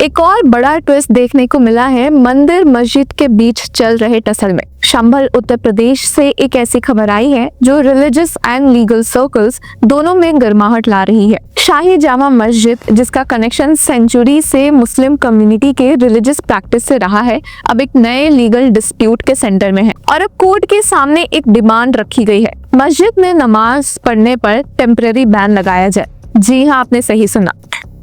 एक और बड़ा ट्विस्ट देखने को मिला है मंदिर मस्जिद के बीच चल रहे टसल में। संभल उत्तर प्रदेश से एक ऐसी खबर आई है जो रिलीजियस एंड लीगल सर्कल्स दोनों में गर्माहट ला रही है। शाही जामा मस्जिद, जिसका कनेक्शन सेंचुरी से मुस्लिम कम्युनिटी के रिलीजियस प्रैक्टिस से रहा है, अब एक नए लीगल डिस्प्यूट के सेंटर में है और अब कोर्ट के सामने एक डिमांड रखी गई है, मस्जिद में नमाज पढ़ने पर टेम्पररी बैन लगाया जाए। जी हाँ, आपने सही सुना।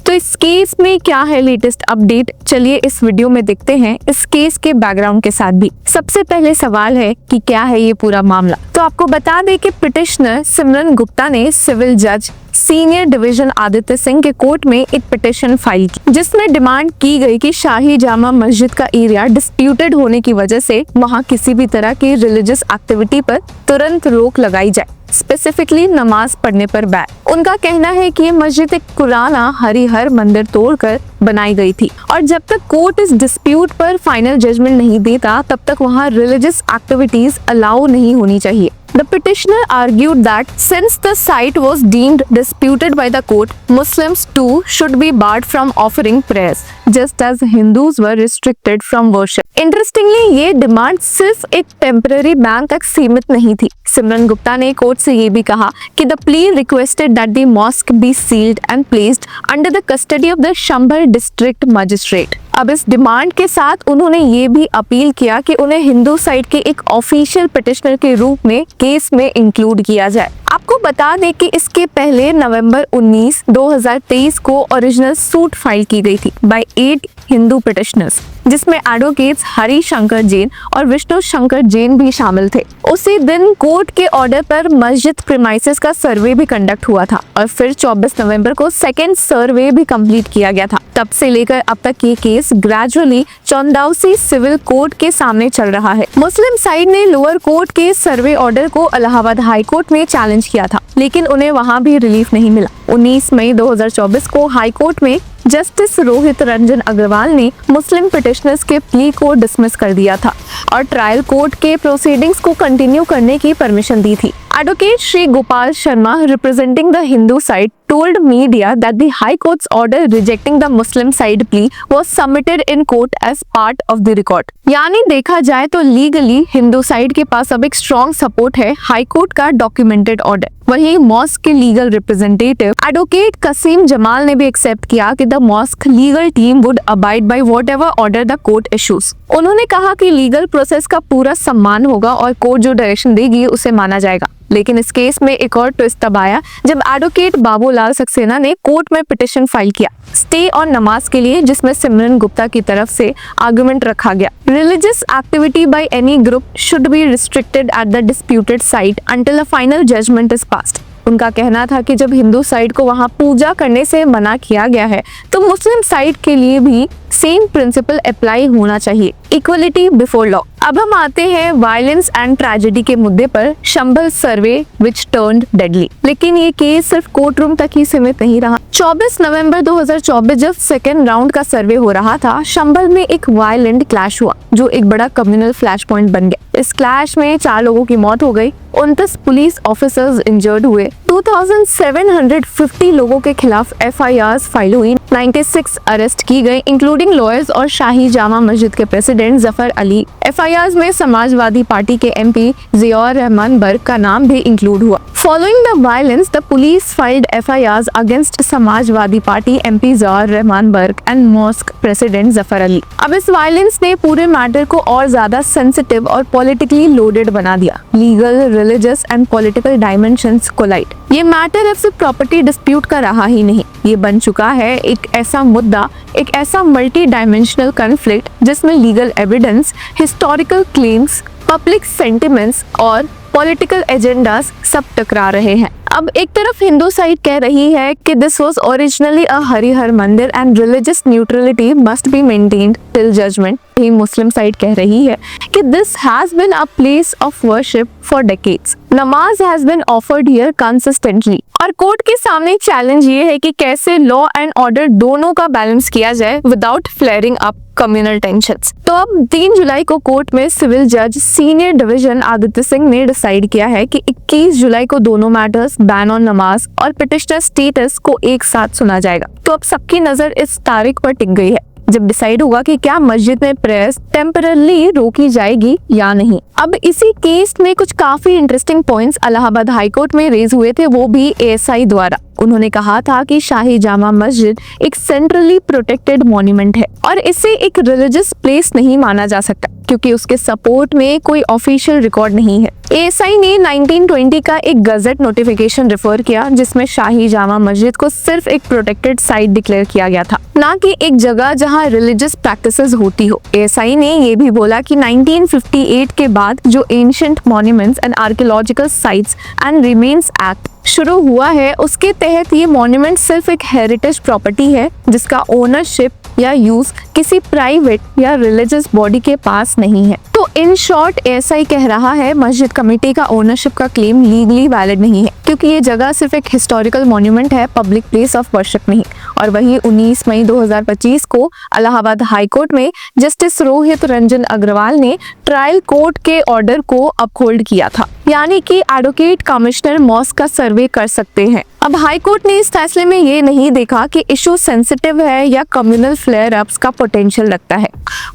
तो इस केस में क्या है लेटेस्ट अपडेट, चलिए इस वीडियो में देखते हैं इस केस के बैकग्राउंड के साथ भी। सबसे पहले सवाल है कि क्या है ये पूरा मामला। तो आपको बता दें कि पिटिशनर सिमरन गुप्ता ने सिविल जज सीनियर डिवीजन आदित्य सिंह के कोर्ट में एक पिटिशन फाइल की, जिसमें डिमांड की गई कि शाही जामा मस्जिद का एरिया डिस्प्यूटेड होने की वजह से वहां किसी भी तरह की रिलीजियस एक्टिविटी पर तुरंत रोक लगाई जाए, स्पेसिफिकली नमाज पढ़ने पर बैन। उनका कहना है कि ये मस्जिद एक पुराना हरिहर मंदिर तोड़कर बनाई गई थी और जब तक कोर्ट इस डिस्प्यूट पर फाइनल जजमेंट नहीं देता तब तक वहां रिलीजियस एक्टिविटीज अलाउ नहीं होनी चाहिए। The petitioner argued that since the site was deemed disputed by the court, Muslims too should be barred from offering prayers, just as Hindus were restricted from worship. Interestingly, ये demand सिर्फ एक temporary ban तक सीमित नहीं थी। सिमरन गुप्ता ने court से ये भी कहा कि the plea requested that the mosque be sealed and placed under the custody of the Shambhal district magistrate. अब इस डिमांड के साथ उन्होंने ये भी अपील किया कि उन्हें हिंदू साइड के एक ऑफिशियल पिटिशनर के रूप में केस में इंक्लूड किया जाए। आपको बता दें कि इसके पहले नवंबर 19, 2023 को ओरिजिनल सूट फाइल की गई थी बाय 8 हिंदू पिटिशनर्स, जिसमें एडवोकेट्स हरि शंकर जैन और विष्णु शंकर जैन भी शामिल थे। उसी दिन कोर्ट के ऑर्डर पर मस्जिद प्रीमाइसेस का सर्वे भी कंडक्ट हुआ था और फिर 24 नवंबर को सेकेंड सर्वे भी कंप्लीट किया गया था। तब से लेकर अब तक ये केस ग्रेजुअली चौंदाउसी सिविल कोर्ट के सामने चल रहा है। मुस्लिम साइड ने लोअर कोर्ट के सर्वे ऑर्डर को इलाहाबाद हाई कोर्ट में चैलेंज किया था, लेकिन उन्हें वहां भी रिलीफ नहीं मिला। 19 मई 2024 को हाई कोर्ट में जस्टिस रोहित रंजन अग्रवाल ने मुस्लिम पिटिशनर्स के प्ली को डिसमिस कर दिया था और ट्रायल कोर्ट के प्रोसीडिंग्स को कंटिन्यू करने की परमिशन दी थी। Advocate Shri Gopal Sharma, representing the Hindu side, told media that the High Court's order rejecting the Muslim side plea was submitted in court as part of the record. यानी देखा जाए तो legally Hindu side के पास अब एक स्ट्रॉन्ग सपोर्ट है high court का documented order. वहीं मॉस्क के लीगल रिप्रेजेंटेटिव एडवोकेट कसीम जमाल ने भी एक्सेप्ट किया कि the mosque legal team would abide by whatever order the court issues. उन्होंने कहा कि लीगल प्रोसेस का पूरा सम्मान होगा और कोर्ट जो डायरेक्शन देगी उसे माना जाएगा। लेकिन इस केस में एक और ट्विस्ट तब आया जब एडवोकेट बाबूलाल सक्सेना ने कोर्ट में पिटिशन फाइल किया स्टे ऑन नमाज के लिए, जिसमें सिमरन गुप्ता की तरफ से आर्गुमेंट रखा गया religious activity by any group should be restricted at the disputed site until a final judgment is passed. उनका कहना था कि जब हिंदू साइड को वहां पूजा करने से मना किया गया है तो मुस्लिम साइड के लिए भी सेम प्रिंसिपल अप्लाई होना चाहिए, इक्वलिटी बिफोर लॉ। अब हम आते हैं वायलेंस एंड ट्रेजेडी के मुद्दे पर, संभल सर्वे विच टर्न्ड डेडली। लेकिन ये केस सिर्फ कोर्ट रूम तक ही सीमित नहीं रहा। 24 नवंबर 2024 जब सेकेंड राउंड का सर्वे हो रहा था, संभल में एक वायलेंट क्लैश हुआ जो एक बड़ा कम्युनल फ्लैश पॉइंट बन गया। इस क्लैश में 4 लोगों की मौत हो गई, 29 पुलिस ऑफिसर्स इंजर्ड हुए, 2750 लोगों के खिलाफ FIRs फाइल हुई, 96 अरेस्ट की गई इंक्लूडिंग लॉयर्स और शाही जामा मस्जिद के प्रेसिडेंट जफर अली। FIRs में समाजवादी पार्टी के MP जियाउर रहमान बर्क का नाम भी इंक्लूड हुआ। Following the violence, the police filed FIRs against Samajwadi Party MP Ziaur Rahman Barq and mosque president Zafar Ali. अब इस वायलेंस ने पूरे मैटर को और ज्यादा सेंसिटिव और पॉलिटिकली लोडेड बना दिया। Legal, religious and political dimensions collide. ये मैटर अब सिर्फ प्रॉपर्टी डिस्प्यूट का रहा ही नहीं, ये बन चुका है एक ऐसा मुद्दा, एक ऐसा मल्टी डायमेंशनल कॉन्फ्लिक्ट जिसमें legal evidence, historical claims, public sentiments और पॉलिटिकल एजेंडास सब टकरा रहे हैं। अब एक तरफ हिंदू साइड कह रही है कि this was originally a Harihar mandir and religious neutrality must be maintained till judgement. ही मुस्लिम साइड कह रही है कि this has been a place of worship for decades. Namaz has been offered here consistently. और कोर्ट के सामने चैलेंज ये है कि कैसे लॉ एंड ऑर्डर दोनों का बैलेंस किया जाए without flaring up communal tensions. तो अब 3 जुलाई को कोर्ट में सिविल जज सीनियर डिवीजन आदित्य सिंह ने डिसाइड किया है कि 21 जुलाई को दोनों मैटर्स बैन ऑन नमाज और पिटिशनर स्टेटस को एक साथ सुना जाएगा। तो अब सबकी नजर इस तारीख पर टिक गई है। जब डिसाइड होगा कि क्या मस्जिद में प्रेयर्स टेम्परली रोकी जाएगी या नहीं। अब इसी केस में कुछ काफी interesting points Allahabad high court में रेज हुए थे, वो भी एएसआई द्वारा। उन्होंने कहा था कि शाही जामा मस्जिद एक सेंट्रली प्रोटेक्टेड मॉन्यूमेंट है और इसे एक रिलीजियस प्लेस नहीं माना जा सकता क्योंकि उसके सपोर्ट में कोई ऑफिशियल रिकॉर्ड नहीं है। एएसआई ने 1920 का एक गजट नोटिफिकेशन रेफर किया जिसमें शाही जामा मस्जिद को सिर्फ एक प्रोटेक्टेड साइट डिक्लेयर किया गया था, ना कि एक जगह जहां रिलीजियस प्रैक्टिसेस होती हो। एएसआई ने ये भी बोला कि 1958 के बाद जो ancient monuments and archaeological sites and remains act शुरू हुआ है उसके तहत ये मॉन्यूमेंट सिर्फ एक हेरिटेज प्रॉपर्टी है जिसका ओनरशिप या यूज किसी प्राइवेट या रिलीजियस बॉडी के पास नहीं है। तो इन शॉर्ट एएसआई कह रहा है मस्जिद कमेटी का ओनरशिप का क्लेम लीगली वैलिड नहीं है क्योंकि ये जगह सिर्फ एक हिस्टोरिकल मॉन्यूमेंट है, पब्लिक प्लेस ऑफ वर्शिप नहीं। और वहीं 19 मई 2025 को इलाहाबाद हाई कोर्ट में जस्टिस रोहित रंजन अग्रवाल ने ट्रायल कोर्ट के ऑर्डर को अपहोल्ड किया था, यानी कि एडवोकेट कमिश्नर मॉस्क का सर्वे कर सकते हैं। अब हाई कोर्ट ने इस फैसले में ये नहीं देखा कि इशू सेंसिटिव है या कम्युनल फ्लेयर अप्स का पोटेंशियल लगता है।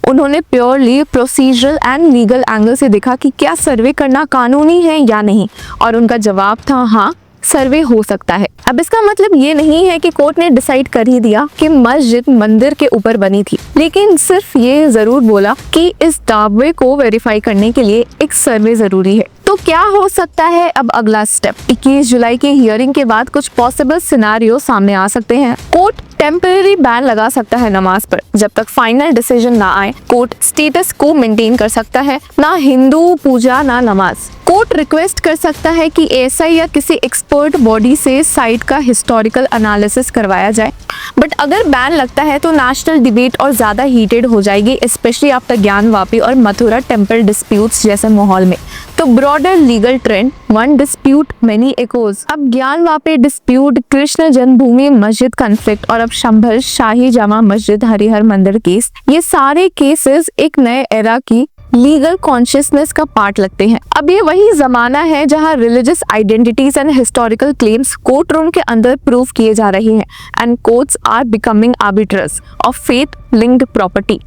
उन्होंने purely procedural and legal angle से देखा कि क्या सर्वे करना कानूनी है या नहीं, और उनका जवाब था हाँ, सर्वे हो सकता है। अब इसका मतलब ये नहीं है कि कोर्ट ने डिसाइड कर ही दिया कि मस्जिद मंदिर के ऊपर बनी थी, लेकिन सिर्फ ये जरूर बोला कि इस दावे को वेरीफाई करने के लिए एक सर्वे जरूरी है। तो क्या हो सकता है अब अगला स्टेप? 21 जुलाई की हियरिंग के बाद कुछ पॉसिबल सिनेरियो सामने आ सकते हैं। कोर्ट टेम्पररी बैन लगा सकता है नमाज पर जब तक फाइनल डिसीजन ना आए। कोर्ट स्टेटस को मेंटेन कर सकता है, ना हिंदू पूजा ना नमाज। कोर्ट रिक्वेस्ट कर सकता है कि एएसआई या किसी एक्सपर्ट बॉडी से साइट का हिस्टोरिकल एनालिसिस करवाया जाए। बट अगर बैन लगता है तो नेशनल डिबेट और ज्यादा हीटेड हो जाएगी, स्पेशली आफ्टर ज्ञानवापी और मथुरा टेम्पल डिस्प्यूट्स जैसे माहौल में। तो broader legal trend, one dispute many echoes. अब ज्ञानवापी डिस्प्यूट, कृष्ण जन्मभूमि मस्जिद कॉन्फ्लिक्ट और अब शंभल शाही जामा मस्जिद हरिहर मंदिर केस, ये सारे केसेस एक नए एरा की लीगल कॉन्शियसनेस का पार्ट लगते हैं। अब ये वही जमाना है जहां religious identities and historical claims court room के अंदर प्रूव किए जा रहे हैं and courts are becoming arbitrators of faith linked property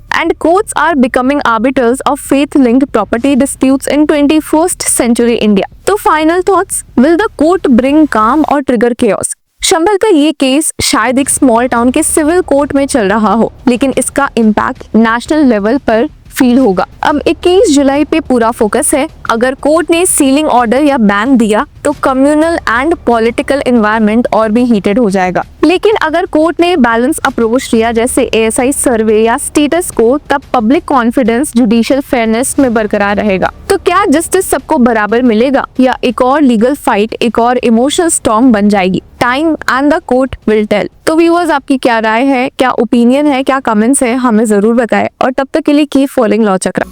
disputes in 21st century India. तो final thoughts, will the court bring calm और ट्रिगर chaos? शंभल का ये केस शायद एक स्मॉल टाउन के सिविल कोर्ट में चल रहा हो, लेकिन इसका इम्पैक्ट नेशनल लेवल पर फील होगा। अब 21 जुलाई पे पूरा फोकस है। अगर कोर्ट ने सीलिंग ऑर्डर या बैन दिया तो कम्युनल एंड पॉलिटिकल एनवायरनमेंट और भी हीटेड हो जाएगा, लेकिन अगर कोर्ट ने बैलेंस अप्रोच लिया जैसे एएसआई सर्वे या स्टेटस को, तब पब्लिक कॉन्फिडेंस जुडिशियल फेयरनेस में बरकरार रहेगा। तो क्या जस्टिस सबको बराबर मिलेगा या एक और लीगल फाइट, एक और इमोशनल स्टॉर्म बन जाएगी? Time and the court will tell. तो व्यूअर्स, आपकी क्या राय है, क्या ओपिनियन है, क्या कमेंट्स है, हमें जरूर बताएं और तब तक के लिए कीप फॉलोइंग लॉ चक्र।